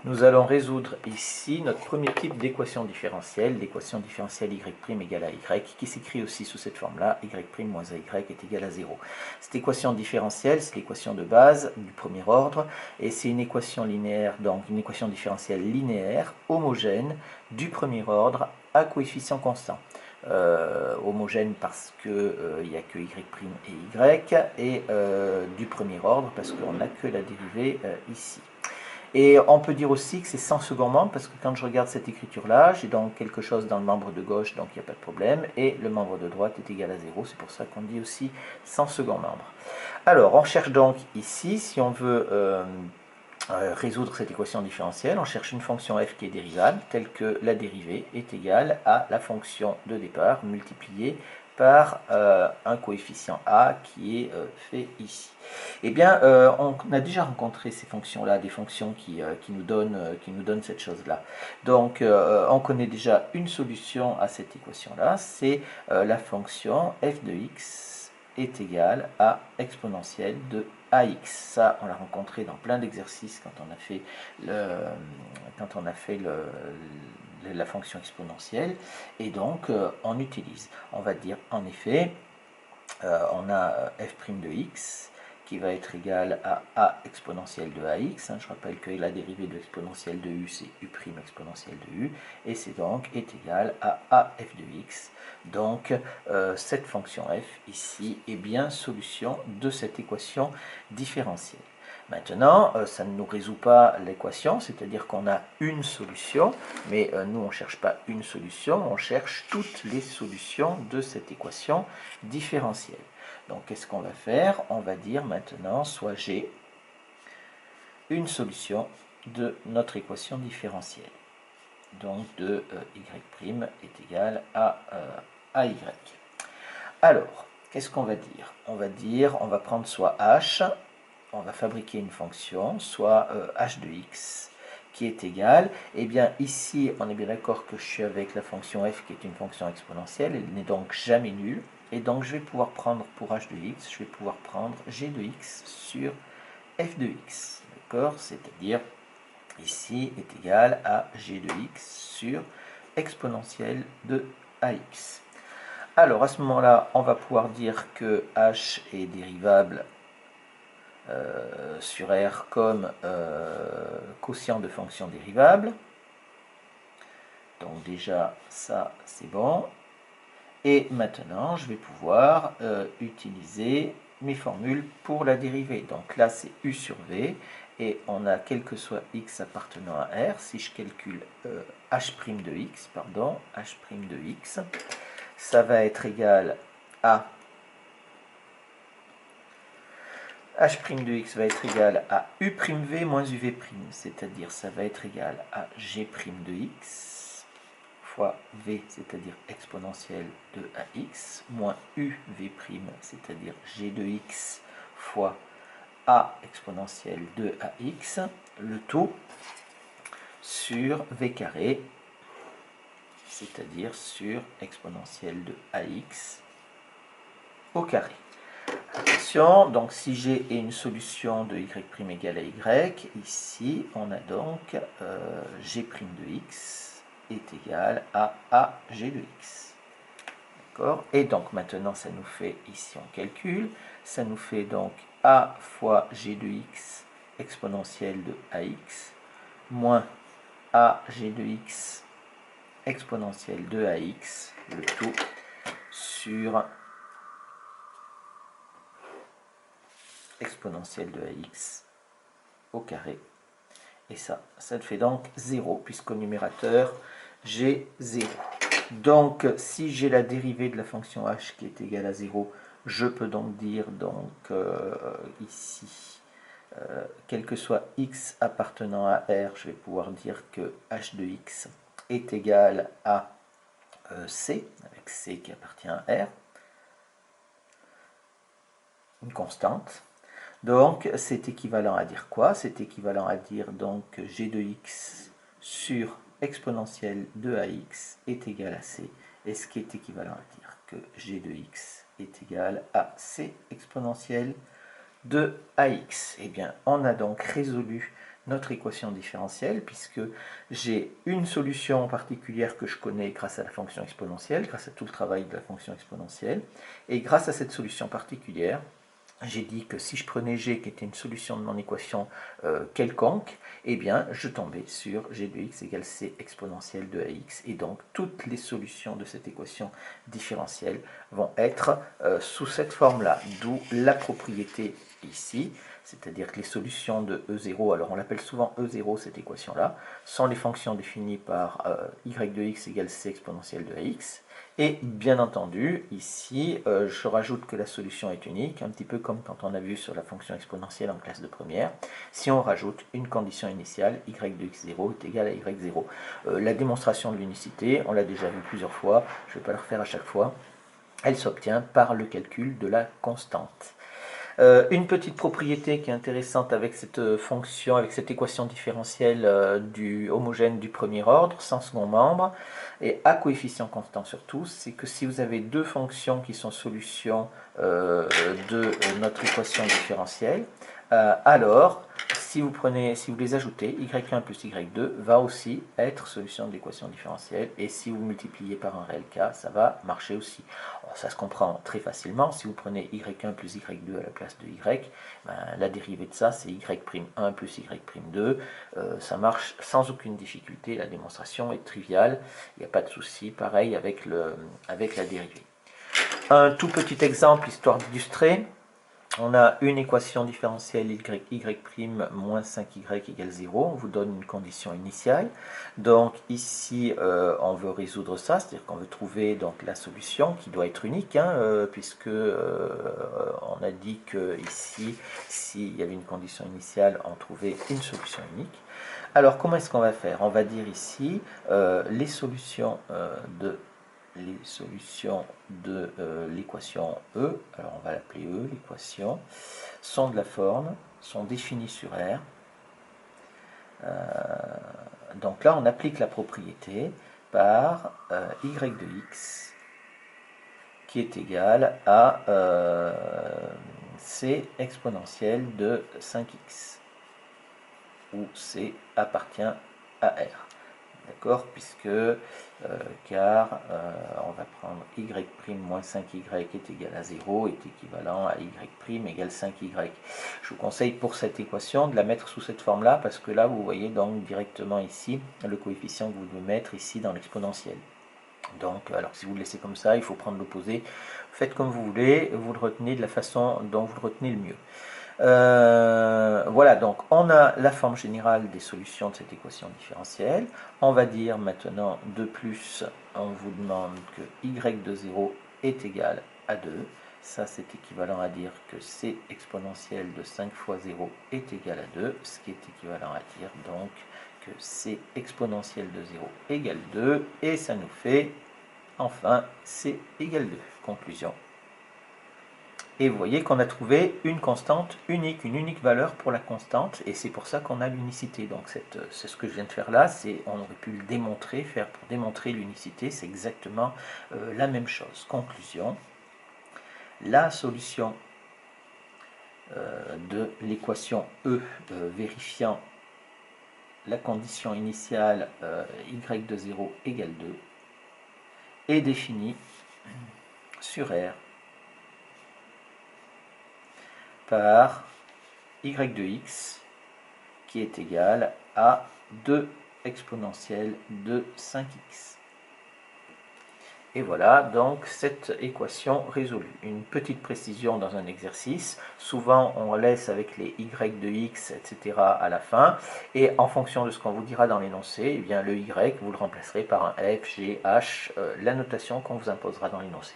Nous allons résoudre ici notre premier type d'équation différentielle, l'équation différentielle y' égale à y, qui s'écrit aussi sous cette forme-là, y' moins ay est égal à 0. Cette équation différentielle, c'est l'équation de base du premier ordre, et c'est une équation linéaire, donc une équation différentielle linéaire, homogène, du premier ordre, à coefficient constant. Homogène parce qu'il n'y a que y' et y, et du premier ordre parce qu'on n'a que la dérivée ici. Et on peut dire aussi que c'est sans second membre, parce que quand je regarde cette écriture-là, j'ai donc quelque chose dans le membre de gauche, donc il n'y a pas de problème, et le membre de droite est égal à 0, c'est pour ça qu'on dit aussi sans second membre. Alors, on cherche donc ici, si on veut résoudre cette équation différentielle, on cherche une fonction f qui est dérivable, telle que la dérivée est égale à la fonction de départ multipliée par un coefficient a qui est fait ici. Eh bien, on a déjà rencontré ces fonctions-là, des fonctions qui nous donnent cette chose-là. Donc, on connaît déjà une solution à cette équation-là, c'est la fonction f de x est égale à exponentielle de ax. Ça, on l'a rencontré dans plein d'exercices quand on a fait la fonction exponentielle, et donc on utilise. On va dire en effet, on a f' de x qui va être égal à a exponentielle de ax. Je rappelle que la dérivée de l'exponentielle de u, c'est u' exponentielle de u, et c'est donc est égal à af de x. Donc, cette fonction f ici est bien solution de cette équation différentielle. Maintenant, ça ne nous résout pas l'équation, c'est-à-dire qu'on a une solution, mais nous on ne cherche pas une solution, on cherche toutes les solutions de cette équation différentielle. Donc qu'est-ce qu'on va faire? On va dire maintenant soit G une solution de notre équation différentielle. Donc de y' est égal à y. Alors, qu'est-ce qu'on va dire? On va prendre soit h, on va fabriquer une fonction, soit h de x, qui est égal, et bien ici, on est bien d'accord que je suis avec la fonction f qui est une fonction exponentielle, elle n'est donc jamais nulle, et donc je vais pouvoir prendre pour h de x, je vais pouvoir prendre g de x sur f de x, d'accord? C'est-à-dire, ici est égal à g de x sur exponentielle de ax. Alors, à ce moment-là, on va pouvoir dire que h est dérivable sur R comme quotient de fonction dérivable. Donc déjà, ça, c'est bon. Et maintenant, je vais pouvoir utiliser mes formules pour la dérivée. Donc là, c'est u sur v. Et on a, quel que soit x appartenant à R, si je calcule h' de x, h' de x, ça va être égal à h' de x va être égal à u'v moins uv', c'est-à-dire ça va être égal à g' de x fois v, c'est-à-dire exponentielle de ax, moins uv', c'est-à-dire g de x fois a exponentielle de ax, le tout sur v carré, c'est-à-dire sur exponentielle de ax au carré. Attention, donc si G est une solution de y' égale à y, ici on a donc g' de x est égal à g de x. D'accord? Et donc maintenant ça nous fait, ici on calcule, ça nous fait donc a fois g de x exponentielle de ax moins a g de x exponentielle de ax, le tout sur exponentielle de ax au carré. Et ça fait donc 0, puisqu'au numérateur, j'ai 0. Donc, si j'ai la dérivée de la fonction h qui est égale à 0, je peux donc dire, ici, quel que soit x appartenant à R, je vais pouvoir dire que h de x est égal à c, avec c qui appartient à R, une constante. Donc, c'est équivalent à dire quoi? C'est équivalent à dire donc g de x sur exponentielle de ax est égal à c. Et ce qui est équivalent à dire que g de x est égal à c exponentielle de ax. Eh bien, on a donc résolu notre équation différentielle, puisque j'ai une solution particulière que je connais grâce à la fonction exponentielle, grâce à tout le travail de la fonction exponentielle, et grâce à cette solution particulière, j'ai dit que si je prenais G qui était une solution de mon équation quelconque, eh bien je tombais sur G de x égale C exponentielle de AX, et donc toutes les solutions de cette équation différentielle vont être sous cette forme-là, d'où la propriété ici, c'est-à-dire que les solutions de E0, alors on l'appelle souvent E0 cette équation-là, sont les fonctions définies par y de x égale C exponentielle de AX, et bien entendu, ici, je rajoute que la solution est unique, un petit peu comme quand on a vu sur la fonction exponentielle en classe de première. Si on rajoute une condition initiale, y de x0 est égal à y0. La démonstration de l'unicité, on l'a déjà vu plusieurs fois, je ne vais pas le refaire à chaque fois, elle s'obtient par le calcul de la constante. Une petite propriété qui est intéressante avec cette fonction, avec cette équation différentielle du homogène du premier ordre, sans second membre, et à coefficient constant surtout, c'est que si vous avez deux fonctions qui sont solutions de notre équation différentielle, alors si vous les ajoutez, y1 plus y2 va aussi être solution de l'équation différentielle, et si vous multipliez par un réel k, ça va marcher aussi. Alors, ça se comprend très facilement, si vous prenez y1 plus y2 à la place de y, ben, la dérivée de ça c'est y'1 plus y'2, ça marche sans aucune difficulté, la démonstration est triviale, il n'y a pas de souci, pareil avec la dérivée. Un tout petit exemple, histoire d'illustrer. On a une équation différentielle y' moins 5y égale 0, on vous donne une condition initiale. Donc ici, on veut résoudre ça, c'est-à-dire qu'on veut trouver donc, la solution qui doit être unique, hein, puisque on a dit que ici, s'il y avait une condition initiale, on trouvait une solution unique. Alors comment est-ce qu'on va faire? On va dire ici les solutions de l'équation E, alors on va l'appeler E, l'équation, sont de la forme, sont définies sur R. Donc là, on applique la propriété par y de x qui est égal à c exponentielle de 5x, où c appartient à R. D'accord, puisque car on va prendre y' moins 5y est égal à 0 est équivalent à y' égale 5y. Je vous conseille pour cette équation de la mettre sous cette forme là, parce que là vous voyez donc directement ici le coefficient que vous devez mettre ici dans l'exponentielle. Donc alors si vous le laissez comme ça, il faut prendre l'opposé, faites comme vous voulez, vous le retenez de la façon dont vous le retenez le mieux. Voilà, donc on a la forme générale des solutions de cette équation différentielle. On va dire maintenant de plus, on vous demande que y de 0 est égal à 2. Ça, c'est équivalent à dire que c exponentielle de 5 fois 0 est égal à 2, ce qui est équivalent à dire donc que c exponentielle de 0 égale 2, et ça nous fait enfin c égale 2. Conclusion. Et vous voyez qu'on a trouvé une constante unique, une unique valeur pour la constante, et c'est pour ça qu'on a l'unicité. Donc c'est ce que je viens de faire là, on aurait pu le démontrer, faire pour démontrer l'unicité, c'est exactement la même chose. Conclusion, la solution de l'équation E vérifiant la condition initiale y de 0 égale 2 est définie sur R par y de x qui est égal à 2 exponentielle de 5x. Et voilà donc cette équation résolue. Une petite précision dans un exercice, souvent on laisse avec les y de x, etc. à la fin, et en fonction de ce qu'on vous dira dans l'énoncé, eh bien le y, vous le remplacerez par un f, g, h, la notation qu'on vous imposera dans l'énoncé.